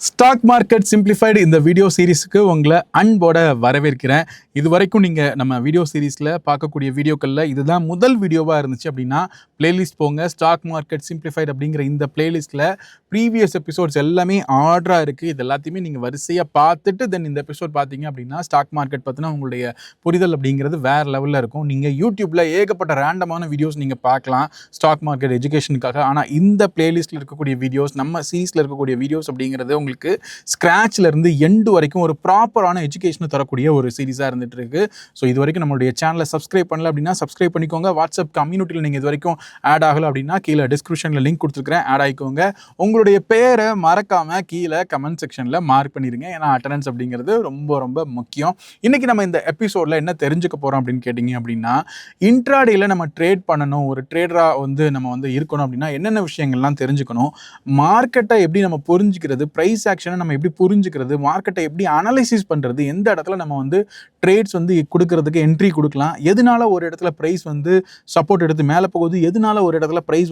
Stock market simplified இந்த video சீரிஸுக்கு உங்களை அன்போட வரவேற்கிறேன். இது வரைக்கும் நீங்கள் நம்ம வீடியோ சீரீஸில் பார்க்கக்கூடிய வீடியோக்களில் இதுதான் முதல் வீடியோவாக இருந்துச்சு அப்படின்னா பிளேலிஸ்ட் போங்க. ஸ்டாக் மார்க்கெட் சிம்பிளிஃபைடு அப்படிங்கிற இந்த பிளேலிஸ்ட்டில் ப்ரீவியஸ் எபிசோட்ஸ் எல்லாமே ஆர்டராக இருக்குது. இது எல்லாத்தையுமே நீங்கள் வரிசையாக பார்த்துட்டு தென் இந்த எபிசோட் பார்த்தீங்க அப்படின்னா ஸ்டாக் மார்க்கெட் பற்றினா உங்களுடைய புரிதல் அப்படிங்கிறது வேறு லெவலில் இருக்கும். நீங்கள் யூடியூப்பில் ஏகப்பட்ட ரேண்டமான வீடியோஸ் நீங்கள் பார்க்கலாம் ஸ்டாக் மார்க்கெட் எஜுகேஷனுக்காக. ஆனால் இந்த பிளேலிஸ்ட்டில் இருக்கக்கூடிய வீடியோஸ், நம்ம சீரீஸில் இருக்கக்கூடிய வீடியோஸ் அப்படிங்கிறது உங்களுக்கு ஸ்க்ராட்ச்ல இருந்து எண்டு வரைக்கும் ஒரு ப்ராப்பரான எஜுகேஷனை தரக்கூடிய ஒரு சீரீஸாக இருந்துட்டு இருக்கு. ஸோ இது வரைக்கும் நம்மளுடைய சேனலை சப்ஸ்கிரைப் பண்ணல அப்படின்னா சப்ஸ்கிரைப் பண்ணிக்கோங்க. வாட்ஸ்அப் கம்யூனிட்டியில் நீங்கள் இது வரைக்கும் ஆட் ஆகலை அப்படின்னா கீழே டிஸ்கிரிப்ஷனில் லிங்க் கொடுத்துருக்கிறேன், ஆட் ஆகிக்கோங்க. உங்களுடைய பேரை மறக்காம கீழே கமெண்ட் செக்ஷனில் மார்க் பண்ணிடுங்க. ஏன்னா அட்டண்டன்ஸ் அப்படிங்கிறது ரொம்ப ரொம்ப முக்கியம். இன்னைக்கு நம்ம இந்த எபிசோடில் என்ன தெரிஞ்சுக்க போகிறோம் அப்படின்னு கேட்டிங்க அப்படின்னா, இன்ட்ராடேயில் நம்ம ட்ரேட் பண்ணணும், ஒரு ட்ரேடராக நம்ம இருக்கணும் அப்படின்னா என்னென்ன விஷயங்கள்லாம் தெரிஞ்சுக்கணும், மார்க்கெட்டை எப்படி நம்ம புரிஞ்சுக்கிறது, ப்ரைஸ் ஆக்ஷனை நம்ம எப்படி புரிஞ்சுக்கிறது, மார்க்கெட்டை எப்படி அனலைசிஸ் பண்ணுறது, எந்த இடத்துல நம்ம ட்ரேட்ஸ் கொடுக்கறதுக்கு என்ட்ரி கொடுக்கலாம், எதனால ஒரு இடத்துல ப்ரைஸ் சப்போர்ட் எடுத்து மேலே போகுது, எதனால ஒரு இடத்துல ப்ரைஸ்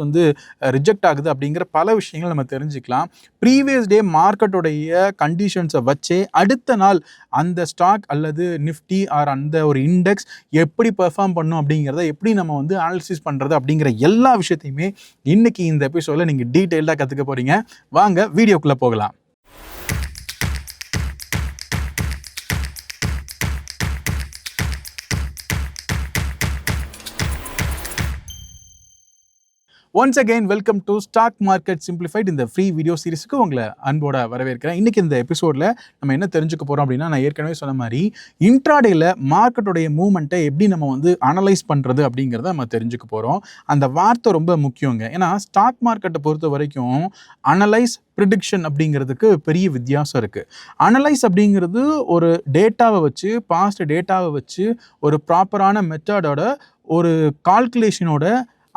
ரிஜெக்ட் ஆகுது அப்படிங்கிற பல விஷயங்கள் நம்ம தெரிஞ்சுக்கலாம். ப்ரீவியஸ் டே மார்க்கெட்டோடைய கண்டிஷன்ஸை வச்சே அடுத்த நாள் அந்த ஸ்டாக் அல்லது நிஃப்டி ஆர் அந்த ஒரு இண்டெக்ஸ் எப்படி பெர்ஃபார்ம் பண்ணும் அப்படிங்கிறத எப்படி நம்ம அனாலிசிஸ் பண்ணுறது அப்படிங்கிற எல்லா விஷயத்தையுமே இன்னைக்கு இந்த எபிசோடில் நீங்கள் டீட்டெயில்டாக கற்றுக்க போகிறீங்க. வாங்க வீடியோக்குள்ளே போகலாம். Once again welcome to stock market simplified இந்த ஃப்ரீ வீடியோ சீரிஸுக்கு உங்களை அன்போட வரவேற்கிறேன். இன்றைக்கி இந்த எபிசோடில் நம்ம என்ன தெரிஞ்சுக்க போகிறோம் அப்படின்னா, நான் ஏற்கனவே சொன்ன மாதிரி இன்ட்ராடேயில் மார்க்கெட்டோடைய மூவ்மெண்ட்டை எப்படி நம்ம அனலைஸ் பண்ணுறது அப்படிங்கிறத நம்ம தெரிஞ்சுக்க போகிறோம். அந்த வார்த்தை ரொம்ப முக்கியங்க. ஏன்னா ஸ்டாக் மார்க்கெட்டை பொறுத்த வரைக்கும் அனலைஸ், ப்ரிடிக்ஷன் அப்படிங்கிறதுக்கு பெரிய வித்தியாசம் இருக்குது. அனலைஸ் அப்படிங்கிறது ஒரு டேட்டாவை வச்சு, பாஸ்ட் டேட்டாவை வச்சு ஒரு ப்ராப்பரான மெத்தடோட ஒரு கால்குலேஷனோட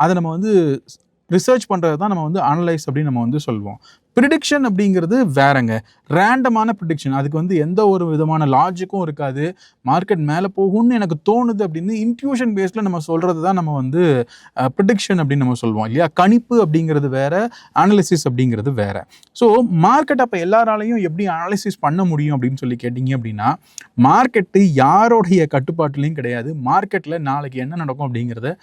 அதை நம்ம ரிசர்ச் பண்ணுறது தான் நம்ம அனலைஸ் அப்படின்னு நம்ம சொல்லுவோம். ப்ரிடிக்ஷன் அப்படிங்கிறது வேறங்க, ரேண்டமான ப்ரிடிக்ஷன். அதுக்கு எந்த ஒரு விதமான லாஜிக்கும் இருக்காது. மார்க்கெட் மேலே போகும்னு எனக்கு தோணுது அப்படின்னு இன்ட்யூஷன் பேஸில் நம்ம சொல்கிறது தான் நம்ம ப்ரிடிக்ஷன் அப்படின்னு நம்ம சொல்லுவோம் இல்லையா. கணிப்பு அப்படிங்கிறது வேற, அனாலிசிஸ் அப்படிங்கிறது வேற. ஸோ மார்க்கெட் அப்போ எல்லாராலையும் எப்படி அனாலிசிஸ் பண்ண முடியும் அப்படின்னு சொல்லி கேட்டிங்க அப்படின்னா, மார்க்கெட்டு யாரோடைய கட்டுப்பாட்டுலையும் கிடையாது. மார்க்கெட்டில் நாளைக்கு என்ன நடக்கும் அப்படிங்கிறத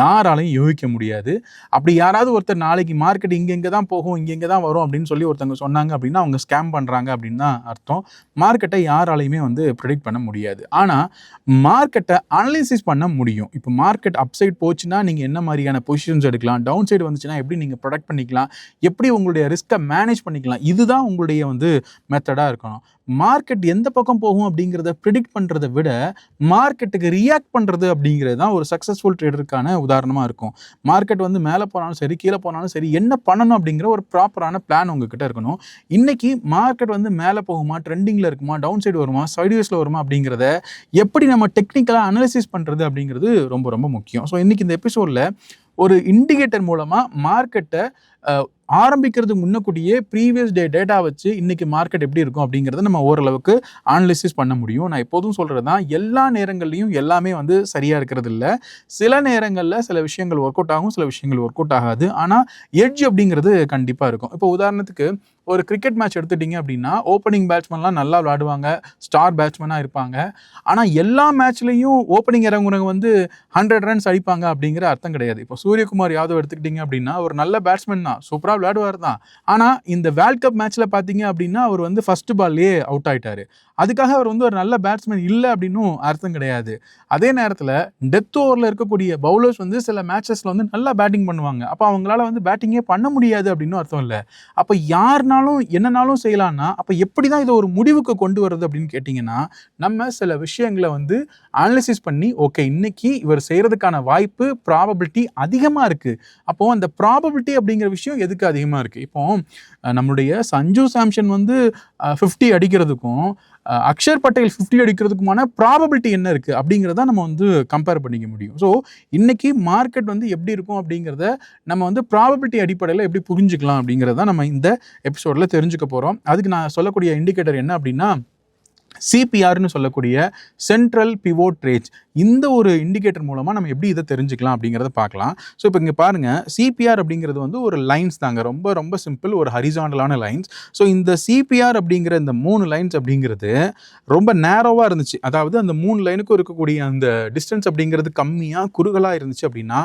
யாராலையும் யூகிக்க முடியாது. அப்படி யாராவது ஒருத்தர் நாளைக்கு மார்க்கெட் இங்கே தான் போகும், இங்கே தான் வரும் அப்படின்னு சொல்லி ஒருத்தவங்க சொன்னாங்க அப்படின்னா அவங்க ஸ்கேம் பண்ணுறாங்க அப்படின்னு தான் அர்த்தம். மார்க்கெட்டை யாராலையுமே ப்ரெடிக்ட் பண்ண முடியாது. ஆனால் மார்க்கெட்டை அனலைசிஸ் பண்ண முடியும். இப்போ மார்க்கெட் அப்சைட் போச்சுன்னா நீங்கள் என்ன மாதிரியான பொசிஷன்ஸ் எடுக்கலாம், டவுன் சைடு வந்துச்சுன்னா எப்படி நீங்கள் ப்ரொடக்ட் பண்ணிக்கலாம், எப்படி உங்களுடைய ரிஸ்க்கை மேனேஜ் பண்ணிக்கலாம், இதுதான் உங்களுடைய மெத்தடாக இருக்கணும். மார்க்கெட் எந்த பக்கம் போகும் அப்படிங்கிறத ப்ரிடிக்ட் பண்ணுறதை விட மார்க்கெட்டுக்கு ரியாக்ட் பண்ணுறது அப்படிங்கிறது தான் ஒரு சக்ஸஸ்ஃபுல் ட்ரேடருக்கான உதாரணமாக இருக்கும். மார்க்கெட் மேலே போனாலும் சரி, கீழே போனாலும் சரி, என்ன பண்ணணும் அப்படிங்கிற ஒரு ப்ராப்பரான பிளான் உங்ககிட்ட இருக்கணும். இன்றைக்கி மார்க்கெட் மேலே போகுமா, ட்ரெண்டிங்கில் இருக்குமா, டவுன் சைடு வருமா, சைட்வேஸில் வருமா அப்படிங்கிறத எப்படி நம்ம டெக்னிக்கலாக அனலைசிஸ் பண்ணுறது அப்படிங்கிறது ரொம்ப ரொம்ப முக்கியம். ஸோ இன்றைக்கி இந்த எபிசோடில் ஒரு இண்டிகேட்டர் மூலமாக மார்க்கெட்டை ஆரம்பிக்கிறதுக்கு முன்னக்கூடியே ப்ரீவியஸ் டே டேட்டா வச்சு இன்றைக்கி மார்க்கெட் எப்படி இருக்கும் அப்படிங்கிறத நம்ம ஓரளவுக்கு அனலிசிஸ் பண்ண முடியும். நான் எப்போதும் சொல்கிறது தான், எல்லா நேரங்கள்லையும் எல்லாமே சரியாக இருக்கிறது இல்லை. சில நேரங்களில் சில விஷயங்கள் ஒர்க் அவுட் ஆகும், சில விஷயங்கள் ஒர்க் அவுட் ஆகாது. ஆனால் எட்ஜ் அப்படிங்கிறது கண்டிப்பாக இருக்கும். இப்போ உதாரணத்துக்கு ஒரு கிரிக்கெட் மேட்ச் எடுத்துட்டிங்க அப்படின்னா, ஓப்பனிங் பேட்ஸ்மேன்லாம் நல்லா விளையாடுவாங்க, ஸ்டார் பேட்ஸ்மேனாக இருப்பாங்க. ஆனால் எல்லா மேட்ச்லேயும் ஓப்பனிங் இறங்குறவங்க 100 ரன்ஸ் அடிப்பாங்க அப்படிங்கிற அர்த்தம் கிடையாது. இப்போ சூரியகுமார் யாதவ் எடுத்துக்கிட்டிங்க அப்படின்னா ஒரு நல்ல பேட்ஸ்மேன் தான், சூப்பராக விளையாடுவார் தான். ஆனால் இந்த வேர்ல்ட் கப் மேட்ச்சில் பார்த்தீங்க அப்படின்னா அவர் ஃபர்ஸ்ட் பால்லேயே அவுட் ஆகிட்டார். அதுக்காக அவர் ஒரு நல்ல பேட்ஸ்மேன் இல்லை அப்படின்னும் அர்த்தம் கிடையாது. அதே நேரத்தில் டெத் ஓவரில் இருக்கக்கூடிய பவுலர்ஸ் சில மேட்சஸில் நல்லா பேட்டிங் பண்ணுவாங்க. அப்போ அவங்களால பேட்டிங்கே பண்ண முடியாது அப்படின்னு அர்த்தம் இல்லை. அப்போ யாருனாலும் என்னன்னாலும் செய்யலான்னா அப்போ எப்படி தான் இதை ஒரு முடிவுக்கு கொண்டு வர்றது அப்படின்னு கேட்டிங்கன்னா, நம்ம சில விஷயங்களை அனலிசிஸ் பண்ணி ஓகே இன்னைக்கு இவர் செய்கிறதுக்கான வாய்ப்பு, ப்ராபபிலிட்டி அதிகமாக இருக்குது. அப்போது அந்த ப்ராபபிலிட்டி அப்படிங்கிற விஷயம் எதுக்கு அதிகமாக இருக்குது? இப்போ நம்மளுடைய சஞ்சு சாம்சன் 50 அடிக்கிறதுக்கும் அக்ஷர் பட்டேல் 50 அடிக்கிறதுக்குமான ப்ராபபிலிட்டி என்ன இருக்குது அப்படிங்கிறத நம்ம கம்பேர் பண்ணிக்க முடியும். ஸோ இன்றைக்கி மார்க்கெட் எப்படி இருக்கும் அப்படிங்கிறத நம்ம ப்ராபபிலிட்டி அடிப்படையில் எப்படி புரிஞ்சுக்கலாம் அப்படிங்கிறத நம்ம இந்த எபிசோடில் தெரிஞ்சுக்க போகிறோம். அதுக்கு நான் சொல்லக்கூடிய இண்டிகேட்டர் என்ன அப்படின்னா, சிபிஆர்னு சொல்லக்கூடிய சென்ட்ரல் பிவோட் ரேஞ்ச். இந்த ஒரு இண்டிகேட்டர் மூலமாக நம்ம எப்படி இதை தெரிஞ்சுக்கலாம் அப்படிங்கிறத பார்க்கலாம். ஸோ இப்போ இங்கே பாருங்கள், சிபிஆர் அப்படிங்கிறது வந்து ஒரு லைன்ஸ் தாங்க, ரொம்ப ரொம்ப சிம்பிள், ஒரு ஹரிசாண்டலான லைன்ஸ். ஸோ இந்த சிபிஆர் அப்படிங்கிற இந்த 3 லைன்ஸ் அப்படிங்கிறது ரொம்ப நேரோவாக இருந்துச்சு. அதாவது அந்த 3 லைனுக்கும் இருக்கக்கூடிய அந்த டிஸ்டன்ஸ் அப்படிங்கிறது கம்மியாக குறுகலாக இருந்துச்சு அப்படின்னா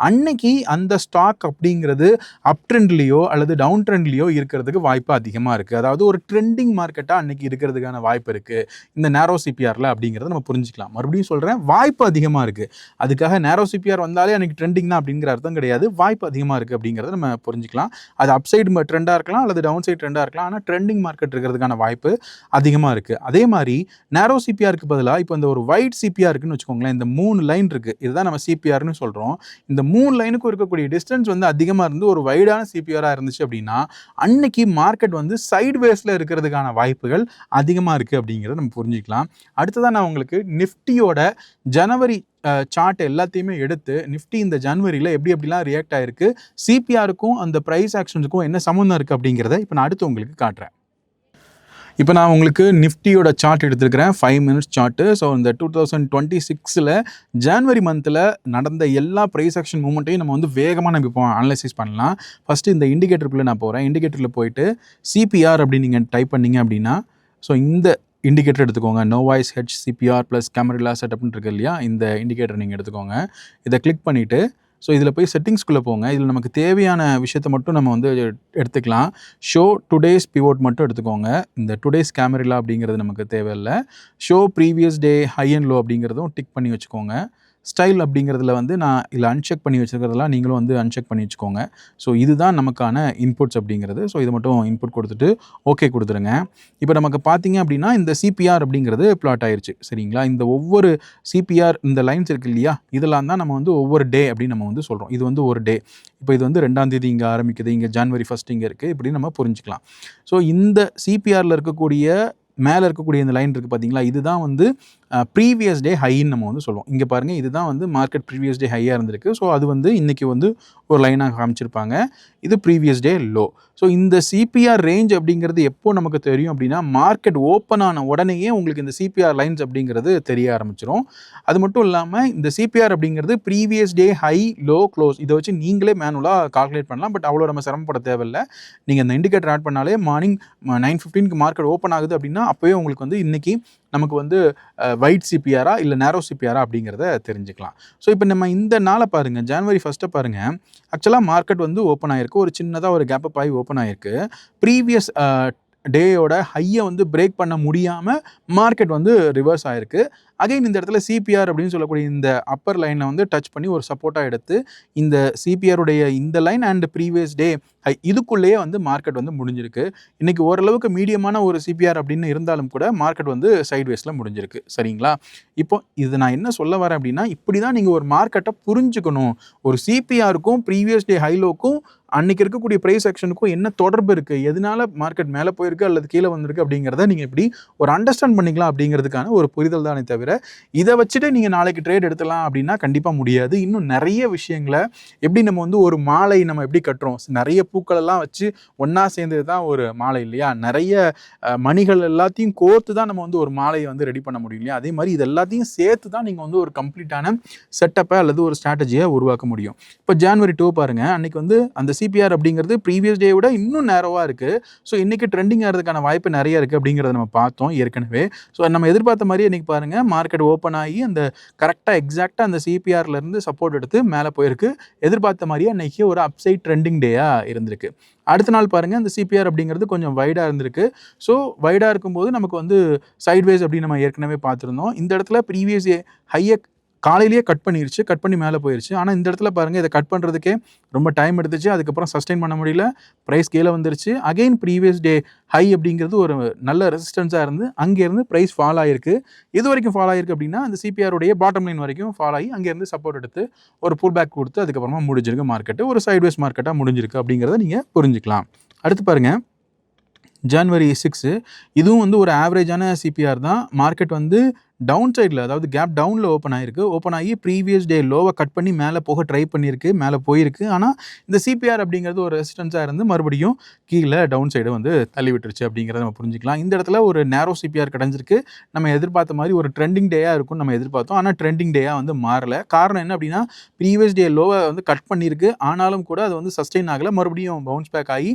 அன்னைக்கு அந்த ஸ்டாக் அப்படிங்கிறது அப் ட்ரெண்ட்லேயோ அல்லது டவுன் ட்ரெண்ட்லேயோ இருக்கிறதுக்கு வாய்ப்பு அதிகமாக இருக்குது. அதாவது ஒரு ட்ரெண்டிங் மார்க்கெட்டாக அன்னைக்கு இருக்கிறதுக்கான வாய்ப்பு இருக்குது இந்த நேரோ சிபிஆரில் அப்படிங்கிறத நம்ம புரிஞ்சுக்கலாம். மறுபடியும் சொல்கிறேன், வாய்ப்பு அதிகமாக இருக்குது. அதுக்காக நேரோ சிபிஆர் வந்தாலே அன்னைக்கு ட்ரெண்டிங் தான் அப்படிங்கிற அர்த்தம் கிடையாது. வாய்ப்பு அதிகமாக இருக்குது அப்படிங்கிறத நம்ம புரிஞ்சுக்கலாம். அது அப் சைடு ட்ரெண்டாக இருக்கலாம் அல்லது டவுன் சைடு ட்ரெண்டாக இருக்கலாம். ஆனால் ட்ரெண்டிங் மார்க்கெட் இருக்கிறதுக்கான வாய்ப்பு அதிகமாக இருக்குது. அதே மாதிரி நேரோ சிபிஆருக்கு பதிலாக இப்போ இந்த ஒரு வைட் சிபிஆர் இருக்குன்னு வச்சுக்கோங்களேன். இந்த 3 லைன் இருக்குது, இதுதான் நம்ம சிபிஆர்னு சொல்கிறோம். இந்த 3 லைனுக்கும் இருக்கக்கூடிய டிஸ்டன்ஸ் வந்து அதிகமாக இருந்து ஒரு வைடான சிபிஆராக இருந்துச்சு அப்படின்னா அன்னைக்கு மார்க்கெட் வந்து சைட்வேஸில் இருக்கிறதுக்கான வாய்ப்புகள் அதிகமாக இருக்குது அப்படிங்கிறத நம்ம புரிஞ்சுக்கலாம். அடுத்ததான் நான் உங்களுக்கு நிஃப்டியோட ஜனவரி சார்ட் எல்லாத்தையுமே எடுத்து நிஃப்டி இந்த ஜனவரியில் எப்படிலாம் ரியாக்ட் ஆகிருக்கு, சிபிஆருக்கும் அந்த ப்ரைஸ் ஆக்ஷன்ஸுக்கும் என்ன சம்மந்தம் இருக்குது அப்படிங்கிறத இப்போ நான் அடுத்து உங்களுக்கு காட்டுறேன். இப்போ நான் உங்களுக்கு நிஃப்டியோட சார்ட் எடுத்துருக்கிறேன், 5 மினிட்ஸ் சார்ட்டு. ஸோ இந்த 2026 ஜனவரி மந்தில் நடந்த எல்லா ப்ரைஸ் ஆக்ஷன் மூமெண்ட்டையும் நம்ம வந்து வேகமாக நம்ம இப்போ அனலைசிஸ் பண்ணலாம். ஃபஸ்ட்டு இந்த இண்டிகேட்டருக்குள்ளே நான் போகிறேன். இண்டிகேட்டரில் போயிட்டு சிபிஆர் அப்படின்னு நீங்கள் டைப் பண்ணிங்க அப்படின்னா, ஸோ இந்த இண்டிகேட்டர் எடுத்துக்கோங்க. நோவாய்ஸ் ஹெச் சிபிஆர் ப்ளஸ் கேமரா செட்டப்னு இருக்கு இல்லையா, இந்த இண்டிகேட்டர் நீங்கள் எடுத்துக்கோங்க. இதை கிளிக் பண்ணிவிட்டு ஸோ இதில் போய் செட்டிங்ஸ்குள்ளே போங்க. இதில் நமக்கு தேவையான விஷயத்தை மட்டும் நம்ம வந்து எடுத்துக்கலாம். ஷோ டுடேஸ் பிவோட் மட்டும் எடுத்துக்கோங்க. இந்த டுடேஸ் கேமரா அப்படிங்கிறது நமக்கு தேவையில்லை. Show previous day high and low அப்படிங்கிறதும் டிக் பண்ணி வச்சுக்கோங்க. ஸ்டைல் அப்படிங்கிறதுல வந்து நான் இதில் அன்செக் பண்ணி வச்சுருக்கிறதெல்லாம் நீங்களும் வந்து அன்செக் பண்ணி வச்சுக்கோங்க. ஸோ இதுதான் நமக்கான இன்புட்ஸ் அப்படிங்கிறது. ஸோ இது மட்டும் இன்புட் கொடுத்துட்டு ஓகே கொடுத்துருங்க. இப்போ நமக்கு பார்த்தீங்க அப்படின்னா இந்த சிபிஆர் அப்படிங்கிறது பிளாட் ஆயிடுச்சு, சரிங்களா? இந்த ஒவ்வொரு சிபிஆர் இந்த லைன்ஸ் இருக்குது இல்லையா, இதெல்லாம் தான் நம்ம வந்து ஒவ்வொரு டே அப்படின்னு நம்ம வந்து சொல்கிறோம். இது வந்து ஒரு டே. இப்போ இது வந்து 2ஆம் தேதி இங்கே ஆரம்பிக்குது, இங்கே ஜனவரி 1 இங்கே இருக்குது, இப்படி நம்ம புரிஞ்சுக்கலாம். ஸோ இந்த சிபிஆரில் இருக்கக்கூடிய மேலே இருக்கக்கூடிய இந்த லைன் இருக்குது பார்த்தீங்களா, இதுதான் வந்து ப்ரீவியஸ் டே ஹைன்னு நம்ம வந்து சொல்லுவோம். இங்கே பாருங்கள், இதுதான் வந்து மார்க்கெட் ப்ரீவியஸ் டே ஹையாக இருந்திருக்கு. ஸோ அது வந்து இன்றைக்கி வந்து ஒரு லைனாக காமிச்சிருப்பாங்க. இது ப்ரீவியஸ் டே லோ. ஸோ இந்த சிபிஆர் ரேஞ்ச் அப்படிங்கிறது எப்போ நமக்கு தெரியும் அப்படின்னா, மார்க்கெட் ஓப்பன் ஆன உடனேயே உங்களுக்கு இந்த சிபிஆர் லைன்ஸ் அப்படிங்கிறது தெரிய ஆரம்பிச்சிடும். அது மட்டும் இல்லாமல் இந்த சிபிஆர் அப்படிங்கிறது previous day high low close இதை வச்சு நீங்களே மேனுவலாக கால்குலேட் பண்ணலாம். பட் அவ்வளோ நம்ம சிரமப்பட தேவையில்லை. நீங்கள் இந்த இண்டிகேட்டர் ஆட் பண்ணாலே மார்னிங் 9:15 மார்க்கெட் ஓப்பன் ஆகுது அப்படின்னா அப்போவே உங்களுக்கு வந்து இன்றைக்கி நமக்கு வந்து வைட் சிபிஆரா இல்லை நேரோ சிபிஆரா அப்படிங்கிறத தெரிஞ்சுக்கலாம். ஸோ இப்போ நம்ம இந்த நாளை பாருங்கள், ஜனவரி 1 பாருங்கள். ஆக்சுவலாக மார்க்கெட் வந்து ஓப்பன் ஆகிருக்கு, ஒரு சின்னதாக ஒரு கேப் அப் ஆகி ஓப்பன் ஆகிருக்கு. ப்ரீவியஸ் டேயோட ஹையை வந்து பிரேக் பண்ண முடியாமல் மார்க்கெட் வந்து ரிவர்ஸ் ஆகிருக்கு. அகைன் இந்த இடத்துல சிபிஆர் அப்படின்னு சொல்லக்கூடிய இந்த அப்பர் லைனை வந்து டச் பண்ணி ஒரு சப்போர்ட்டாக எடுத்து இந்த சிபிஆருடைய இந்த line and previous day high இதுக்குள்ளேயே வந்து மார்க்கெட் வந்து முடிஞ்சிருக்கு. இன்றைக்கி ஓரளவுக்கு மீடியமான ஒரு சிபிஆர் அப்படின்னு இருந்தாலும் கூட மார்க்கெட் வந்து சைட்வேஸில் முடிஞ்சிருக்கு, சரிங்களா? இப்போ இது நான் என்ன சொல்ல வரேன் அப்படின்னா, இப்படி தான் நீங்கள் ஒரு மார்க்கெட்டை புரிஞ்சுக்கணும். ஒரு சிபிஆருக்கும் ப்ரீவியஸ் டே ஹைலோக்கும் அன்றைக்கி இருக்கக்கூடிய ப்ரைஸ் ஆக்ஷனுக்கும் என்ன தொடர்பு இருக்குது, எதனால மார்க்கெட் மேலே போயிருக்கு அல்லது கீழே வந்திருக்கு அப்படிங்கிறத நீங்கள் இப்படி ஒரு அண்டர்ஸ்டாண்ட் பண்ணிக்கலாம் அப்படிங்கிறதுக்கான ஒரு புரிதல் தானே தவிர இதை வச்சுட்டு நீங்கள் நாளைக்கு ட்ரேட் எடுத்துலாம் அப்படின்னா கண்டிப்பாக முடியாது. இன்னும் நிறைய விஷயங்களை எப்படி நம்ம வந்து ஒரு மாலை நம்ம எப்படி கட்டுறோம், நிறைய பூக்கள் எல்லாம் வச்சு ஒன்றா சேர்ந்தது தான் ஒரு மாலை இல்லையா, நிறைய மணிகள் எல்லாத்தையும் கோர்த்து தான் நம்ம வந்து ஒரு மாலையை வந்து ரெடி பண்ண முடியும் இல்லையா, அதே மாதிரி இது எல்லாத்தையும் சேர்த்து தான் நீங்கள் வந்து ஒரு கம்ப்ளீட்டான செட்டப்பை அல்லது ஒரு ஸ்ட்ராட்டஜியை உருவாக்க முடியும். இப்போ ஜனவரி 2 பாருங்கள், அன்றைக்கி வந்து அந்த சிபிஆர் அப்படிங்கிறது ப்ரீவியஸ் டே விட இன்னும் நேரோவாக இருக்குது. ஸோ இன்றைக்கி ட்ரெண்டிங் ஆகிறதுக்கான வாய்ப்பு நிறைய இருக்குது அப்படிங்கிறத நம்ம பார்த்தோம் ஏற்கனவே. ஸோ நம்ம எதிர்பார்த்த மாதிரி இன்றைக்கி பாருங்கள் மார்க்கெட் ஓப்பன் ஆகி அந்த கரெக்டாக எக்ஸாக்டாக அந்த சிபிஆர்லேருந்து சப்போர்ட் எடுத்து மேலே போயிருக்கு. எதிர்பார்த்த மாதிரியே அன்றைக்கி ஒரு அப்சைட் ட்ரெண்டிங் டேயாக இருந்திருக்கு. அடுத்த நாள் பாருங்கள் அந்த சிபிஆர் அப்படிங்கிறது கொஞ்சம் வைடாக இருந்திருக்கு. ஸோ வைடாக இருக்கும்போது நமக்கு வந்து சைட்வேஸ் அப்படின்னு நம்ம ஏற்கனவே பார்த்துருந்தோம். இந்த இடத்துல ப்ரீவியஸ் ஹையை காலையிலேயே கட் பண்ணிருச்சு, கட் பண்ணி மேலே போயிடுச்சு. ஆனால் இந்த இடத்துல பாருங்கள் இதை கட் பண்ணுறதுக்கே ரொம்ப டைம் எடுத்துச்சு. அதுக்கப்புறம் சஸ்டெயின் பண்ண முடியல, ப்ரைஸ் கீழே வந்துருச்சு. அகெயின் ப்ரீவியஸ் டே ஹை அப்படிங்கிறது ஒரு நல்ல ரெசிஸ்டன்ஸாக இருந்து அங்கேருந்து ப்ரைஸ் ஃபால் ஆகிருக்கு. எது வரைக்கும் ஃபால் ஆகிருக்கு அப்படின்னா அந்த சிபிஆருடைய பாட்டம் லைன் வரைக்கும் ஃபால் ஆகி அங்கேருந்து சப்போர்ட் எடுத்து ஒரு புல் பேக் கொடுத்து அதுக்கப்புறமா முடிஞ்சிருக்கு மார்க்கெட்டு. ஒரு சைட்வேஸ் மார்க்கெட்டாக முடிஞ்சிருக்கு அப்படிங்கிறத நீங்கள் புரிஞ்சுக்கலாம். அடுத்து பாருங்கள் ஜனவரி 6 இதுவும் வந்து ஒரு ஆவரேஜான சிபிஆர் தான். மார்க்கெட் வந்து டவுன் சைடில், அதாவது கேப் டவுனில் ஓப்பன் ஆகிருக்கு. ஓப்பன் ஆகி ப்ரீவியஸ் டே லோவை கட் பண்ணி மேலே போக ட்ரை பண்ணியிருக்கு, மேலே போயிருக்கு. ஆனால் இந்த சிபிஆர் அப்படிங்கிறது ஒரு ரெசிஸ்டன்ஸாக இருந்து மறுபடியும் கீழே டவுன் சைடு வந்து தள்ளி விட்டுருச்சு அப்படிங்கிறத நம்ம புரிஞ்சுக்கலாம். இந்த இடத்துல ஒரு நேரோ சிபிஆர் கிடைஞ்சிருக்கு. நம்ம எதிர்பார்த்த மாதிரி ஒரு ட்ரெண்டிங் டேயாக இருக்கும்னு நம்ம எதிர்பார்த்தோம். ஆனால் ட்ரெண்டிங் டேயாக வந்து மாறலை. காரணம் என்ன அப்படின்னா, ப்ரீவியஸ் டே லோவை வந்து கட் பண்ணியிருக்கு. ஆனாலும் கூட அது வந்து சஸ்டெயின் ஆகலை. மறுபடியும் பவுன்ஸ் பேக் ஆகி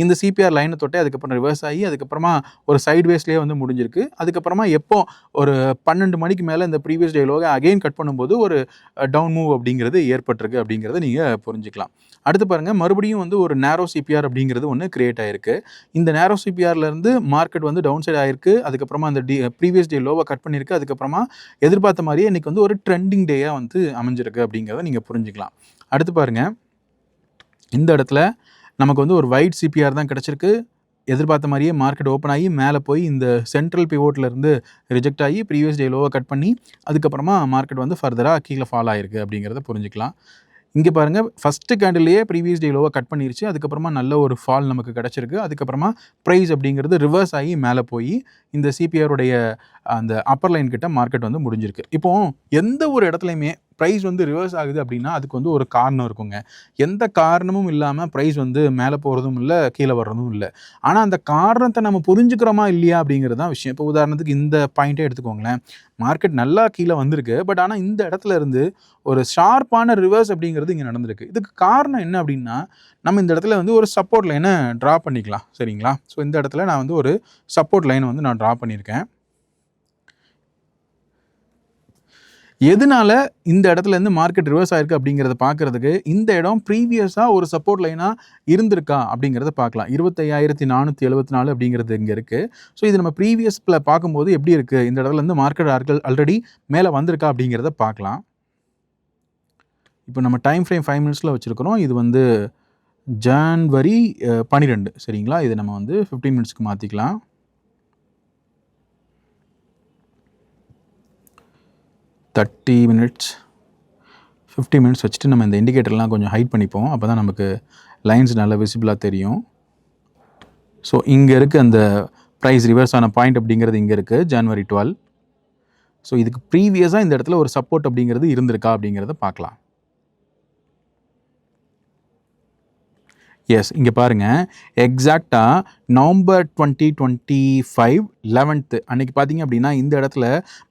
இந்த சிபிஆர் லைனை தொட்டே அதுக்கப்புறம் ரிவர்ஸ் ஆகி அதுக்கப்புறமா ஒரு சைட்வேஸ்லேயே வந்து முடிஞ்சிருக்கு. அதுக்கப்புறமா எப்போ ஒரு 12 மணிக்கு மேலே இந்த ப்ரீவியஸ் டே லோவை அகெயின் கட் பண்ணும்போது ஒரு டவுன் மூவ் அப்படிங்கிறது ஏற்பட்டிருக்கு அப்படிங்கிறத நீங்கள் புரிஞ்சுக்கலாம். அடுத்து பாருங்கள், மறுபடியும் வந்து ஒரு நேரோ சிபிஆர் அப்படிங்கிறது ஒன்று கிரியேட் ஆகிருக்கு. இந்த நேரோ சிபிஆர்லேருந்து மார்க்கெட் வந்து டவுன் சைட் ஆகிருக்கு. அதுக்கப்புறமா அந்த ப்ரீவியஸ் டே லோவை கட் பண்ணியிருக்கு. அதுக்கப்புறமா எதிர்பார்த்த மாதிரியே இன்றைக்கி வந்து ஒரு ட்ரெண்டிங் டேயாக வந்து அமைஞ்சிருக்கு அப்படிங்கிறத நீங்கள் புரிஞ்சுக்கலாம். அடுத்து பாருங்கள், இந்த இடத்துல நமக்கு வந்து ஒரு வைட் சிபிஆர் தான் கிடச்சிருக்கு. எதிர்பார்த்த மாதிரியே மார்க்கெட் ஓப்பன் ஆகி மேலே போய் இந்த சென்ட்ரல் பிவோட்லேருந்து ரிஜெக்ட் ஆகி ப்ரீவியஸ் டே லோவை கட் பண்ணி அதுக்கப்புறமா மார்க்கெட் வந்து ஃபர்தராக கீழே ஃபால் ஆகிருக்கு அப்படிங்கிறத புரிஞ்சுக்கலாம். இங்கே பாருங்கள், ஃபஸ்ட்டு கேண்டில்லையே ப்ரீவியஸ் டே லோவை கட் பண்ணிருச்சு. அதுக்கப்புறமா நல்ல ஒரு ஃபால் நமக்கு கிடச்சிருக்கு. அதுக்கப்புறமா ப்ரைஸ் அப்படிங்கிறது ரிவர்ஸ் ஆகி மேலே போய் இந்த சிபிஆருடைய அந்த அப்பர் லைன் கிட்ட மார்க்கெட் வந்து முடிஞ்சிருக்கு. இப்போது எந்த ஒரு இடத்துலையுமே ப்ரைஸ் வந்து ரிவர்ஸ் ஆகுது அப்படின்னா அதுக்கு வந்து ஒரு காரணம் இருக்குங்க. எந்த காரணமும் இல்லாமல் ப்ரைஸ் வந்து மேலே போகிறதும் இல்லை, கீழே வர்றதும் இல்லை. ஆனால் அந்த காரணத்தை நம்ம புரிஞ்சுக்கிறோமா இல்லையா அப்படிங்கிறது தான் விஷயம். இப்போ உதாரணத்துக்கு இந்த பாயிண்ட்டே எடுத்துக்கோங்களேன். மார்க்கெட் நல்லா கீழே வந்திருக்கு. பட் ஆனால் இந்த இடத்துல இருந்து ஒரு ஷார்ப்பான ரிவர்ஸ் அப்படிங்கிறது இங்கே நடந்திருக்கு. இதுக்கு காரணம் என்ன அப்படின்னா, நம்ம இந்த இடத்துல வந்து ஒரு சப்போர்ட் லைனை ட்ரா பண்ணிக்கலாம். சரிங்களா? ஸோ இந்த இடத்துல நான் வந்து ஒரு சப்போர்ட் லைனை வந்து நான் ட்ரா பண்ணியிருக்கேன். எதனால இந்த இடத்துலேருந்து மார்க்கெட் ரிவர்ஸ் ஆயிருக்கு அப்படிங்கிறத பார்க்குறதுக்கு இந்த இடம் ப்ரீவியஸாக ஒரு சப்போர்ட் லைனாக இருந்திருக்கா அப்படிங்கிறத பார்க்கலாம். 25,474 அப்படிங்கிறது இங்கே இருக்குது. ஸோ இது நம்ம ப்ரீவியஸில் பார்க்கும்போது எப்படி இருக்குது, இந்த இடத்துலேருந்து மார்க்கெட் ஆல்ரெடி மேலே வந்திருக்கா அப்படிங்கிறத பார்க்கலாம். இப்போ நம்ம டைம் ஃப்ரேம் 5 மினிட்ஸில் வச்சுருக்கிறோம். இது வந்து ஜனவரி 12 சரிங்களா? இதை நம்ம வந்து 15 மினிட்ஸ்க்கு மாற்றிக்கலாம். தேர்ட்டி மினிட்ஸ் 50 மினிட்ஸ் வச்சுட்டு நம்ம இந்த இண்டிகேட்டர்லாம் கொஞ்சம் ஹைட் பண்ணிப்போம். அப்போ தான் நமக்கு லைன்ஸ் நல்லா விசிபிளாக தெரியும். ஸோ இங்கே இருக்குது அந்த ப்ரைஸ் ரிவர்ஸ் ஆன பாயிண்ட் அப்படிங்கிறது இங்கே இருக்குது, ஜனவரி 12. ஸோ இதுக்கு ப்ரீவியஸாக இந்த இடத்துல ஒரு சப்போர்ட் அப்படிங்கிறது இருந்திருக்கா அப்படிங்கிறத பார்க்கலாம். எஸ், இங்கே பாருங்கள், எக்ஸாக்டாக நவம்பர் 2025 11 அன்றைக்கி பார்த்தீங்க அப்படின்னா இந்த இடத்துல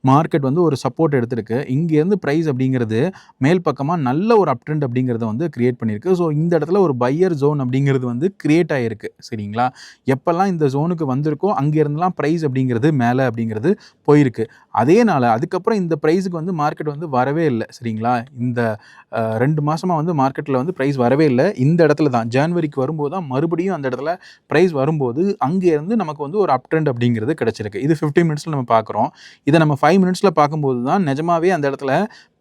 மார்க்கெட் வந்து ஒரு சப்போர்ட் எடுத்திருக்கு. இங்கேருந்து ப்ரைஸ் அப்படிங்கிறது மேல் பக்கமாக நல்ல ஒரு அப் ட்ரெண்ட் அப்படிங்கிறத வந்து கிரியேட் பண்ணியிருக்கு. ஸோ இந்த இடத்துல ஒரு பையர் ஜோன் அப்படிங்கிறது வந்து கிரியேட் ஆகிருக்கு. சரிங்களா? எப்போல்லாம் இந்த ஜோனுக்கு வந்திருக்கோ அங்கேருந்துலாம் ப்ரைஸ் அப்படிங்கிறது மேலே அப்படிங்கிறது போயிருக்கு. அதேனால அதுக்கப்புறம் இந்த ப்ரைஸுக்கு வந்து மார்க்கெட் வந்து வரவே இல்லை. சரிங்களா? இந்த 2 மாதமாக வந்து மார்க்கெட்டில் வந்து ப்ரைஸ் வரவே இல்லை. இந்த இடத்துல தான் ஜனவரிக்கு வரும்போது தான் மறுபடியும் அந்த இடத்துல ப்ரைஸ் வரும்போது அங்கேருந்து நமக்கு வந்து ஒரு அப் ட்ரெண்ட் அப்படிங்கிறது கிடச்சிருக்கு. இது 15 மினிட்ஸில் நம்ம பார்க்குறோம். இதை நம்ம 5 மினிட்ஸில் பார்க்கும்போது தான் நிஜமாவே அந்த இடத்துல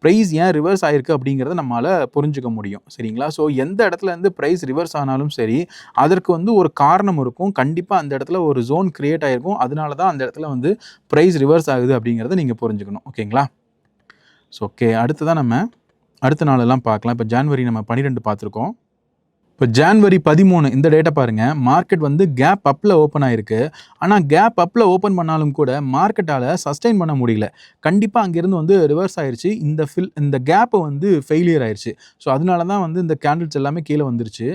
ப்ரைஸ் ஏன் ரிவர்ஸ் ஆகிருக்கு அப்படிங்கிறத நம்மளால் புரிஞ்சுக்க முடியும். சரிங்களா? ஸோ எந்த இடத்துல இருந்து ப்ரைஸ் ரிவர்ஸ் ஆனாலும் சரி, அதற்கு வந்து ஒரு காரணம் இருக்கும். கண்டிப்பாக அந்த இடத்துல ஒரு ஜோன் கிரியேட் ஆகிருக்கும். அதனால தான் அந்த இடத்துல வந்து ப்ரைஸ் ரிவர்ஸ் ஆகுது அப்படிங்கிறத நீங்கள் புரிஞ்சுக்கணும். ஓகேங்களா? ஸோ ஓகே, அடுத்ததான் நம்ம அடுத்த நாளெல்லாம் பார்க்கலாம். இப்போ ஜனவரி நம்ம 12 பார்த்துருக்கோம். இப்போ ஜனவரி 13 இந்த டேட்டை பாருங்கள். மார்க்கெட் வந்து கேப் அப்பில் ஓப்பன் ஆகிருக்கு. ஆனால் கேப் அப்பில் ஓப்பன் பண்ணாலும் கூட மார்க்கெட்டால் சஸ்டெயின் பண்ண முடியல. கண்டிப்பாக அங்கேருந்து வந்து ரிவர்ஸ் ஆயிடுச்சு. இந்த கேப்பை வந்து ஃபெயிலியர் ஆயிடுச்சு. ஸோ அதனால தான் வந்து இந்த கேண்டில்ஸ் எல்லாமே கீழே வந்துருச்சு.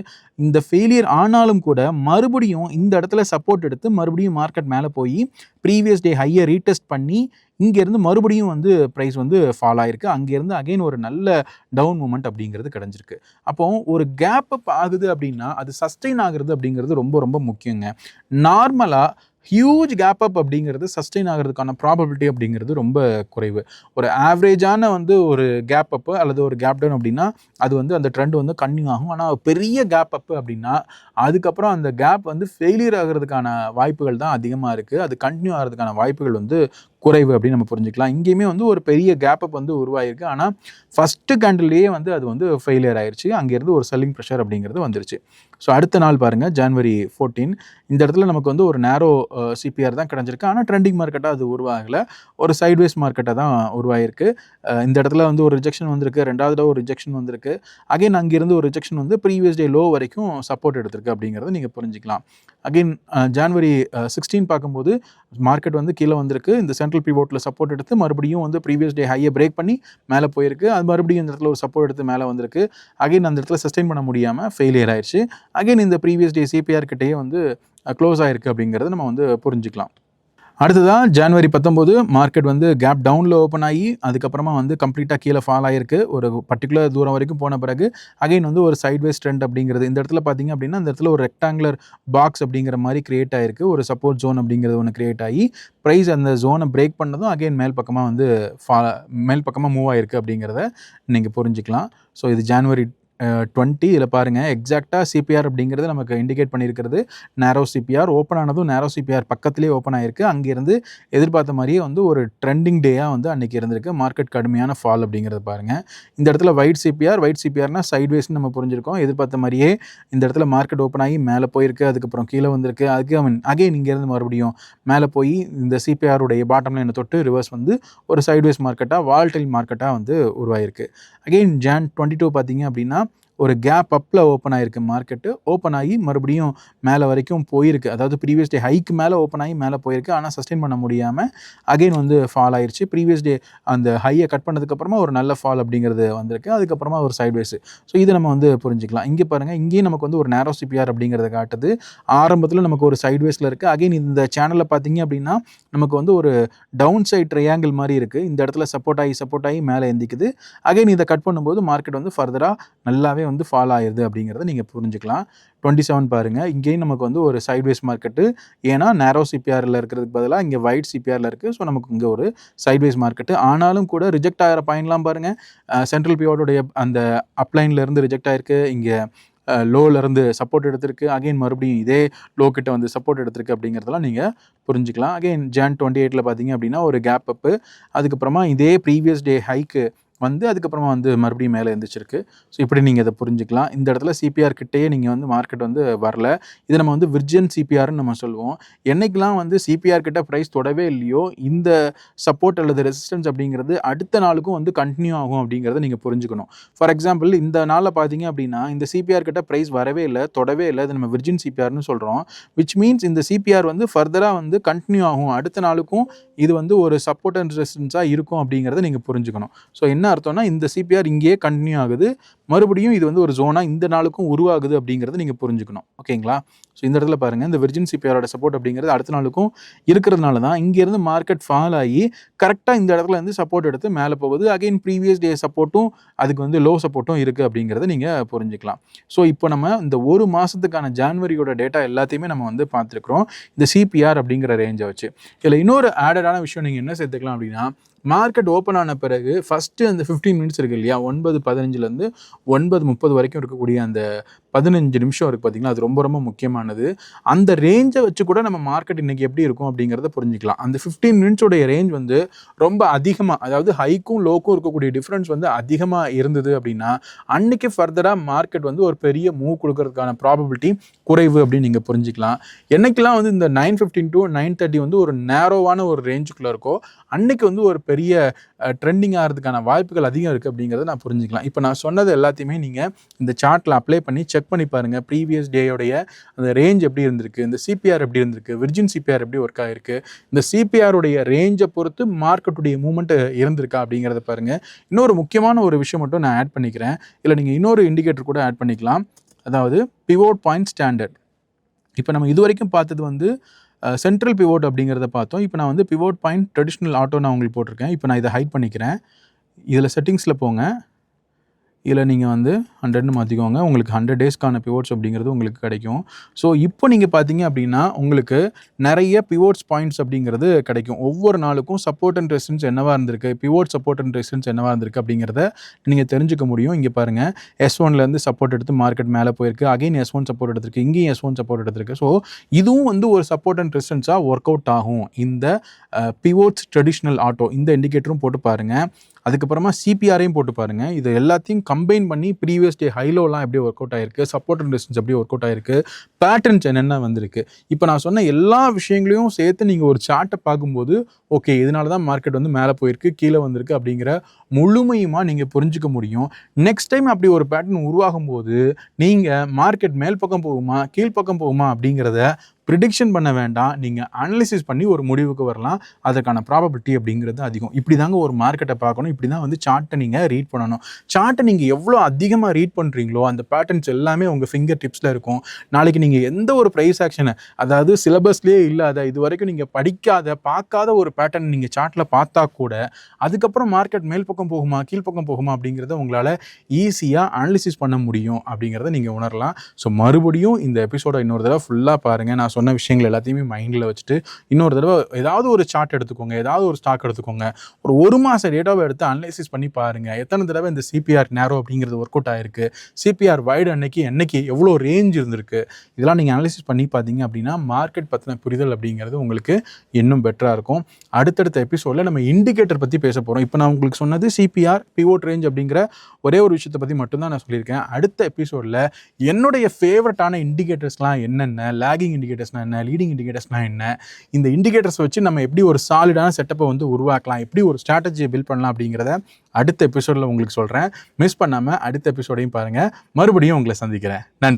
இந்த ஃபெயிலியர் ஆனாலும் கூட மறுபடியும் இந்த இடத்துல சப்போர்ட் எடுத்து மறுபடியும் மார்க்கெட் மேலே போய் ப்ரீவியஸ் டே ஹையை ரீடெஸ்ட் பண்ணி இங்கேருந்து மறுபடியும் வந்து ப்ரைஸ் வந்து ஃபால் ஆகிருக்கு. அங்கேருந்து அகைன் ஒரு நல்ல டவுன் மூமெண்ட் அப்படிங்கிறது கிடஞ்சிருக்கு. அப்போது ஒரு கேப் அப் ஆகுது அப்படின்னா அது சஸ்டெயின் ஆகுறது அப்படிங்கிறது ரொம்ப ரொம்ப முக்கியங்க. நார்மலாக ஹியூஜ் கேப் அப் அப்படிங்கிறது சஸ்டெயின் ஆகிறதுக்கான ப்ராபபிலிட்டி அப்படிங்கிறது ரொம்ப குறைவு. ஒரு ஆவரேஜான வந்து ஒரு கேப் அப்பு அல்லது ஒரு கேப் டவுன் அப்படின்னா அது வந்து அந்த ட்ரெண்ட் வந்து கன்டினியூ ஆகும். ஆனால் பெரிய கேப் அப்பு அப்படின்னா அதுக்கப்புறம் அந்த கேப் வந்து ஃபெயிலியர் ஆகிறதுக்கான வாய்ப்புகள் தான் அதிகமாக இருக்குது. அது கன்டினியூ ஆகிறதுக்கான வாய்ப்புகள் வந்து குறைவு அப்படின்னு நம்ம புரிஞ்சுக்கலாம். இங்கேயுமே வந்து ஒரு பெரிய கேப் அப் வந்து உருவாயிருக்கு. ஆனால் ஃபஸ்ட்டு கேண்டில்லையே வந்து அது வந்து ஃபெயிலியர் ஆயிடுச்சு. அங்கேருந்து ஒரு செல்லிங் ப்ரெஷர் அப்படிங்கிறது வந்துருச்சு. ஸோ அடுத்த நாள் பாருங்கள், ஜனவரி 14 இந்த இடத்துல நமக்கு வந்து ஒரு நேரோ சிபிஆர் தான் கிடஞ்சிருக்கு. ஆனால் ட்ரெண்டிங் மார்க்கெட்டாக அது உருவாகலை. ஒரு சைட்வேஸ் மார்க்கெட்டாக தான் உருவாயிருக்கு. இந்த இடத்துல வந்து ஒரு ரிஜெக்ஷன் வந்திருக்கு. ரெண்டாவது ஒரு ரிஜெக்ஷன் வந்திருக்கு. அகைன் அங்கேருந்து ஒரு ரிஜெக்ஷன் வந்து ப்ரீவியஸ் டே லோ வரைக்கும் சப்போர்ட் எடுத்திருக்கு அப்படிங்கிறத நீங்கள் புரிஞ்சிக்கலாம். அகைன் ஜனவரி 16 பார்க்கும்போது மார்க்கெட் வந்து கீழே வந்திருக்கு. இந்த சென்ட்ரல் பிவோட்டில் சப்போர்ட் எடுத்து மறுபடியும் வந்து ப்ரீவியஸ் டே ஹையை பிரேக் பண்ணி மேலே போயிருக்கு. அது மறுபடியும் இந்த இடத்துல ஒரு சப்போர்ட் எடுத்து மேலே வந்திருக்கு. அகைன் அந்த இடத்துல சஸ்டெயின் பண்ண முடியாமல் ஃபெயிலியர் ஆயிடுச்சு. அகைன் இந்த ப்ரீவியஸ் டே சிபிஆர் கிட்டேயே வந்து க்ளோஸ் ஆயிருக்கு அப்படிங்கிறத நம்ம வந்து புரிஞ்சுக்கலாம். அடுத்ததான் ஜனவரி 19 மார்க்கெட் வந்து கேப் டவுனில் ஓப்பன் ஆகி அதுக்கப்புறமா வந்து கம்ப்ளீட்டாக கீழே ஃபால் ஆகிருக்கு. ஒரு பர்டிகுலர் தூரம் வரைக்கும் போன பிறகு அகைன் வந்து ஒரு சைட்வேஸ் ட்ரெண்ட் அப்படிங்கிறது இந்த இடத்துல பார்த்தீங்க அப்படின்னா இந்த இடத்துல ஒரு ரெக்டாங்குலர் பாக்ஸ் அப்படிங்கிற மாதிரி கிரியேட் ஆகிருக்கு. ஒரு சப்போர்ட் ஜோன் அப்படிங்கிறது ஒன்று கிரியேட் ஆகி ப்ரைஸ் அந்த ஜோனை பிரேக் பண்ணதும் அகைன் மேல் பக்கமாக வந்து மேல் பக்கமாக மூவ் ஆகிருக்கு அப்படிங்கிறத நீங்கள் புரிஞ்சுக்கலாம். ஸோ இது ஜனவரி 20 இதில் பாருங்கள் எக்ஸாக்டாக சிபிஆர் அப்படிங்கிறது நமக்கு இண்டிகேட் பண்ணியிருக்கிறது நேரோ சிபிஆர். ஓப்பன் ஆனதும் நேரோ சிபிஆர் பக்கத்துலேயே ஓப்பன் ஆகிருக்கு. அங்கேருந்து எதிர்பார்த்த மாதிரியே வந்து ஒரு ட்ரெண்டிங் டேயாக வந்து அன்றைக்கி இருந்திருக்கு. மார்க்கெட் கடுமையான ஃபால் அப்படிங்கிறது பாருங்கள். இந்த இடத்துல ஒயிட் சிபிஆர்னா சைட்வேஸ்ன்னு நம்ம புரிஞ்சிருக்கோம். எதிர்பார்த்த மாதிரியே இந்த இடத்துல மார்க்கெட் ஓப்பன் ஆகி மேலே போயிருக்கு, அதுக்கப்புறம் கீழே வந்திருக்கு. அகைன் இங்கேருந்து மறுபடியும் மேலே போய் இந்த சிபிஆருடைய பாட்டம் லைனை தொட்டு ரிவர்ஸ் வந்து ஒரு சைட்வேஸ் மார்க்கெட்டாக வால்டைல் மார்க்கெட்டாக வந்து உருவாயிருக்கு. அகைன் Jan 22 பார்த்தீங்க அப்படின்னா ஒரு கேப் அப்பில் ஓப்பன் ஆகிருக்கு. மார்க்கெட்டு ஓப்பன் ஆகி மறுபடியும் மேலே வரைக்கும் போயிருக்கு. அதாவது ப்ரீவியஸ் டே ஹைக்கு மேலே ஓப்பன் ஆகி மேலே போயிருக்கு. ஆனால் சஸ்டெயின் பண்ண முடியாமல் அகைன் வந்து ஃபால் ஆயிடுச்சு. ப்ரீவியஸ் டே அந்த ஹையை கட் பண்ணதுக்கப்புறமா ஒரு நல்ல ஃபால் அப்படிங்கிறது வந்திருக்கு. அதுக்கப்புறமா ஒரு சைட்வேஸ். ஸோ இதை நம்ம வந்து புரிஞ்சிக்கலாம். இங்கே பாருங்கள், இங்கேயும் நமக்கு வந்து ஒரு நேரோ சிபிஆர் அப்படிங்கிறத காட்டுது. ஆரம்பத்தில் நமக்கு ஒரு சைட்வேஸில் இருக்குது. அகைன் இந்த சேனலில் பார்த்தீங்க அப்படின்னா நமக்கு வந்து ஒரு டவுன் சைட் ட்ரையாங்கிள் மாதிரி இருக்குது. இந்த இடத்துல சப்போர்ட் ஆகி மேலே எந்திக்குது. அகைன் இதை கட் பண்ணும்போது மார்க்கெட் வந்து ஃபர்தராக நல்லாவே வந்து ஃபால் ஆயிடுது அப்படிங்கிறத நீங்கள் புரிஞ்சுக்கலாம். 27 பாருங்கள், இங்கேயும் நமக்கு வந்து ஒரு சைட்வேஸ் மார்க்கெட்டு. ஏன்னா நேரோ சிபிஆரில் இருக்கிறதுக்கு பதிலாக இங்கே ஒயிட் சிபிஆரில் இருக்குது. ஸோ நமக்கு இங்கே ஒரு சைட்வேஸ் மார்க்கெட்டு. ஆனாலும் கூட ரிஜெக்ட் ஆகிற பாயிண்ட்லாம் பாருங்கள், சென்ட்ரல் பிவோட்டுடைய அந்த அப்லைன்லேருந்து ரிஜெக்ட் ஆகிருக்கு. இங்கே லோலேருந்து சப்போர்ட் எடுத்திருக்கு. அகைன் மறுபடியும் இதே லோ கிட்ட வந்து சப்போர்ட் எடுத்திருக்கு அப்படிங்கிறதெல்லாம் நீங்கள் புரிஞ்சுக்கலாம். அகைன் Jan 28 பார்த்தீங்க அப்படின்னா ஒரு கேப் அப்பு. அதுக்கப்புறமா இதே ப்ரீவியஸ் டே ஹைக்கு வந்து அதுக்கப்புறமா வந்து மறுபடியும் மேலே எழுந்திரிச்சிருக்கு. ஸோ இப்படி நீங்கள் இதை புரிஞ்சுக்கலாம். இந்த இடத்துல சிபிஆர் கிட்டேயே நீங்கள் வந்து மார்க்கெட் வந்து வரல. இதை நம்ம வந்து விர்ஜின் சிபிஆர்னு நம்ம சொல்லுவோம். என்னைக்கெல்லாம் வந்து சிபிஆர் கிட்ட ப்ரைஸ் தொடவே இல்லையோ இந்த சப்போர்ட் அல்லது ரெசிஸ்டன்ஸ் அப்படிங்கிறது அடுத்த நாளுக்கும் வந்து கண்டினியூ ஆகும் அப்படிங்கிறத நீங்கள் புரிஞ்சுக்கணும். ஃபார் எக்ஸாம்பிள் இந்த நாளில் பார்த்தீங்க அப்படின்னா இந்த சிபிஆர் கிட்ட ப்ரைஸ் வரவே இல்லை, தொடவே இல்லை. இது நம்ம விர்ஜின் சிபிஆர்னு சொல்கிறோம். விச் மீன்ஸ் இந்த சிபிஆர் வந்து ஃபர்தராக வந்து கண்டினியூ ஆகும். அடுத்த நாளுக்கும் இது வந்து ஒரு சப்போர்ட் அண்ட் ரெசிஸ்டன்ஸாக இருக்கும் அப்படிங்கிறத நீங்கள் புரிஞ்சுக்கணும். ஸோ என்ன அர்த்தம்னா இந்த சிபிஆர் இங்கேயே கண்டினியூ ஆகுது, மறுபடியும் இது வந்து ஒரு ஜோனாக இந்த நாளுக்கும் உருவாகுது அப்படிங்கிறத நீங்கள் புரிஞ்சுக்கணும். ஓகேங்களா? ஸோ இந்த இடத்துல பாருங்கள், இந்த விர்ஜின் சிபிஆரோட சப்போர்ட் அப்படிங்கிறது அடுத்த நாளுக்கும் இருக்கிறதுனால தான் இங்கேருந்து மார்க்கெட் ஃபால் ஆகி கரெக்டாக இந்த இடத்துல இருந்து சப்போர்ட் எடுத்து மேலே போகுது. அகைன் ப்ரீவியஸ் டே சப்போர்ட்டும் அதுக்கு வந்து லோ சப்போர்ட்டும் இருக்குது அப்படிங்கிறத நீங்கள் புரிஞ்சுக்கலாம். ஸோ இப்போ நம்ம இந்த ஒரு மாதத்துக்கான ஜான்வரியோட டேட்டா எல்லாத்தையுமே நம்ம வந்து பார்த்துருக்குறோம் இந்த சிபிஆர் அப்படிங்கிற ரேஞ்சை வச்சு. இதில் இன்னொரு ஆடடான விஷயம் நீங்கள் என்ன சேர்த்துக்கலாம் அப்படின்னா, மார்க்கெட் ஓப்பன் ஆன பிறகு ஃபஸ்ட்டு அந்த 15 மினிட்ஸ் இருக்குது இல்லையா, 9:15 9:30 வரைக்கும் இருக்கக்கூடிய அந்த 15 நிமிஷம் இருக்குது பார்த்தீங்களா, அது ரொம்ப ரொம்ப முக்கியமானது. அந்த ரேஞ்சை வச்சு கூட நம்ம மார்க்கெட் இன்றைக்கி எப்படி இருக்கும் அப்படிங்கிறத புரிஞ்சுக்கலாம். அந்த 15 மினிட்ஸோடைய ரேஞ்ச் வந்து ரொம்ப அதிகமாக, அதாவது ஹைக்கும் லோக்கும் இருக்கக்கூடிய டிஃப்ரென்ஸ் வந்து அதிகமாக இருந்தது அப்படின்னா அன்றைக்கி ஃபர்தராக மார்க்கெட் வந்து ஒரு பெரிய மூவ் கொடுக்கறதுக்கான ப்ராபபிலிட்டி குறைவு அப்படின்னு நீங்கள் புரிஞ்சுக்கலாம். என்னைக்கெல்லாம் வந்து இந்த 9:15 to 9:30 வந்து ஒரு நேரோவான ஒரு ரேஞ்சுக்குள்ளே இருக்கோ அன்றைக்கி வந்து ஒரு பெரிய ட்ரெண்டிங் ஆகிறதுக்கான வாய்ப்புகள் அதிகம் இருக்குது அப்படிங்கிறத நான் புரிஞ்சுக்கலாம். இப்போ நான் சொன்னது எல்லாத்தையுமே நீங்கள் இந்த சார்ட்டில் அப்ளை பண்ணி செக் பண்ணி பாருங்கள். ப்ரீவியஸ் டேயோடைய அந்த ரேஞ்ச் எப்படி இருந்திருக்கு, இந்த சிபிஆர் எப்படி இருந்திருக்கு, விர்ஜின் சிபிஆர் எப்படி ஒர்க் ஆகிருக்கு, இந்த சிபிஆருடைய ரேஞ்சை பொறுத்து மார்க்கெட்டுடைய மூவ்மெண்ட் இருந்திருக்கா அப்படிங்கிறத பாருங்கள். இன்னொரு முக்கியமான ஒரு விஷயம் மட்டும் நான் ஆட் பண்ணிக்கிறேன். இல்லை நீங்கள் இன்னொரு இண்டிகேட்டர் கூட ஆட் பண்ணிக்கலாம். அதாவது பிவோட் பாயிண்ட் ஸ்டாண்டர்ட். இப்போ நம்ம இது வரைக்கும் பார்த்தது வந்து சென்ட்ரல் பிவோட் அப்படிங்கிறத பார்த்தோம். இப்போ நான் வந்து பிவோட் பாயிண்ட் ட்ரெடிஷ்னல் ஆட்டோ நான் உங்களுக்கு போட்டிருக்கேன். இப்போ நான் இதை ஹைட் பண்ணிக்கிறேன். இதில் செட்டிங்ஸில் போங்க. இதில் நீங்கள் வந்து 100ன்னு மாற்றிக்கோங்க. உங்களுக்கு 100 டேஸ்க்கான பிவோட்ஸ் அப்படிங்கிறது உங்களுக்கு கிடைக்கும். ஸோ இப்போ நீங்கள் பார்த்தீங்க அப்படின்னா உங்களுக்கு நிறைய பிவோட்ஸ் பாயிண்ட்ஸ் அப்படிங்கிறது கிடைக்கும். ஒவ்வொரு நாளுக்கும் சப்போர்ட் அண்ட் ரெசிஸ்டன்ஸ் என்னவாக இருந்திருக்கு, பிவோட் சப்போர்ட் அண்ட் ரெசிஸ்டன்ஸ் என்னவாக இருந்திருக்கு அப்படிங்கிறத நீங்கள் தெரிஞ்சுக்க முடியும். இங்கே பாருங்கள், S1லேருந்து சப்போர்ட் எடுத்து மார்க்கெட் மேலே போயிருக்கு. அகைன் S1 சப்போர்ட் எடுத்திருக்கு, இங்கேயும் S1 சப்போர்ட் எடுத்திருக்கு. ஸோ இதுவும் வந்து ஒரு சப்போர்ட் அண்ட் ரெசிஸ்டன்ஸாக ஒர்க் அவுட் ஆகும். இந்த பிவோட்ஸ் ட்ரெடிஷ்னல் ஆட்டோ இந்த இண்டிகேட்டரும் போட்டு பாருங்கள். அதுக்கப்புறமா சிபிஆரையும் போட்டு பாருங்கள். இது எல்லாத்தையும் கம்பைன் பண்ணி ப்ரீவியஸ் டே ஹைலோலாம் எப்படி ஒர்க் அவுட் ஆகிருக்கு, சப்போர்ட் அண்ட் ரெசிஸ்டன்ஸ் எப்படி ஒர்க் அவுட் ஆகிருக்கு, பேட்டர்ன்ஸ் என்னென்ன வந்திருக்கு. இப்போ நான் சொன்ன எல்லா விஷயங்களையும் சேர்த்து நீங்கள் ஒரு சார்ட்டை பார்க்கும்போது ஓகே இதனால தான் மார்க்கெட் வந்து மேலே போயிருக்கு, கீழே வந்திருக்கு அப்படிங்கிற முழுமையுமாக நீங்கள் புரிஞ்சிக்க முடியும். நெக்ஸ்ட் டைம் அப்படி ஒரு பேட்டர்ன் உருவாகும் போது நீங்கள் மார்க்கெட் மேல் பக்கம் போகுமா கீழ்ப்பக்கம் போகுமா அப்படிங்கிறத ப்ரிடிக்ஷன் பண்ண வேண்டாம், நீங்கள் அனலிசிஸ் பண்ணி ஒரு முடிவுக்கு வரலாம். அதற்கான ப்ராபபிலிட்டி அப்படிங்கிறது அதிகம். இப்படி தாங்க ஒரு மார்க்கெட்டை பார்க்கணும். இப்படி தான் வந்து சார்ட்டை நீங்கள் ரீட் பண்ணணும். சார்ட்டை நீங்கள் எவ்வளோ அதிகமாக ரீட் பண்ணுறீங்களோ அந்த பேட்டர்ன்ஸ் எல்லாமே உங்கள் ஃபிங்கர் டிப்ஸில் இருக்கும். நாளைக்கு நீங்கள் எந்த ஒரு ப்ரைஸ் ஆக்ஷனை, அதாவது சிலபஸ்லேயே இல்லாத, இது வரைக்கும் நீங்கள் படிக்காத பார்க்காத ஒரு பேட்டர்ன் நீங்கள் சார்ட்டில் பார்த்தா கூட அதுக்கப்புறம் மார்க்கெட் மேல் பக்கம் போகுமா கீழ்ப்பக்கம் போகுமா அப்படிங்கிறத உங்களால் ஈஸியாக அனலிசிஸ் பண்ண முடியும் அப்படிங்கிறத நீங்கள் உணரலாம். ஸோ மறுபடியும் இந்த எபிசோடை இன்னொரு தடவை ஃபுல்லாக பாருங்கள். நான் சொன்ன விஷயங்கள் எல்லாத்தையுமே மைண்டில் வச்சுட்டு இன்னொரு தடவை ஏதாவது ஒரு சார்ட் எடுத்துக்கோங்க, ஏதாவது ஒரு ஸ்டாக் எடுத்துக்கோங்க, ஒரு மாதம் டேட்டாவை எடுத்து அனலைசிஸ் பண்ணி பாருங்கள். எத்தனை தடவை இந்த சிபிஆர் நேரோ அப்படிங்கிறது ஒர்க் அவுட் ஆயிருக்கு, சிபிஆர் வைடு என்னைக்கு எவ்வளோ ரேஞ்ச் இருந்திருக்கு, இதெல்லாம் நீங்கள் அனலைசிஸ் பண்ணி பார்த்தீங்க அப்படின்னா மார்க்கெட் பற்றின புரிதல் அப்படிங்கிறது உங்களுக்கு இன்னும் பெட்டராக இருக்கும். அடுத்தடுத்த எபிசோடில் நம்ம இண்டிகேட்டர் பற்றி பேச போகிறோம். இப்போ நான் உங்களுக்கு சொன்னது சிபிஆர், பிவோட் ரேஞ்ச் அப்படிங்கிற ஒரே ஒரு விஷயத்தை பற்றி மட்டும்தான் நான் சொல்லியிருக்கேன். அடுத்த எபிசோடில் என்னுடைய ஃபேவரட்டான இண்டிகேட்டர்ஸ்லாம் என்னென்ன, லேகிங் இண்டிகேட்டர்ஸ்னால் என்ன, லீடிங் இண்டிகேட்டர்ஸ்னால் என்ன, இந்த இண்டிகேட்டர்ஸ் வச்சு நம்ம எப்படி ஒரு சாலிடான செட்டப்பை வந்து உருவாக்கலாம், எப்படி ஒரு ஸ்ட்ராட்டஜியை பில்ட் பண்ணலாம் அப்படிங்கிறத அடுத்த எபிசோடில் உங்களுக்கு சொல்கிறேன். மிஸ் பண்ணாமல் அடுத்த எபிசோடையும் பாருங்கள். மறுபடியும் உங்களை சந்திக்கிறேன். நன்றி.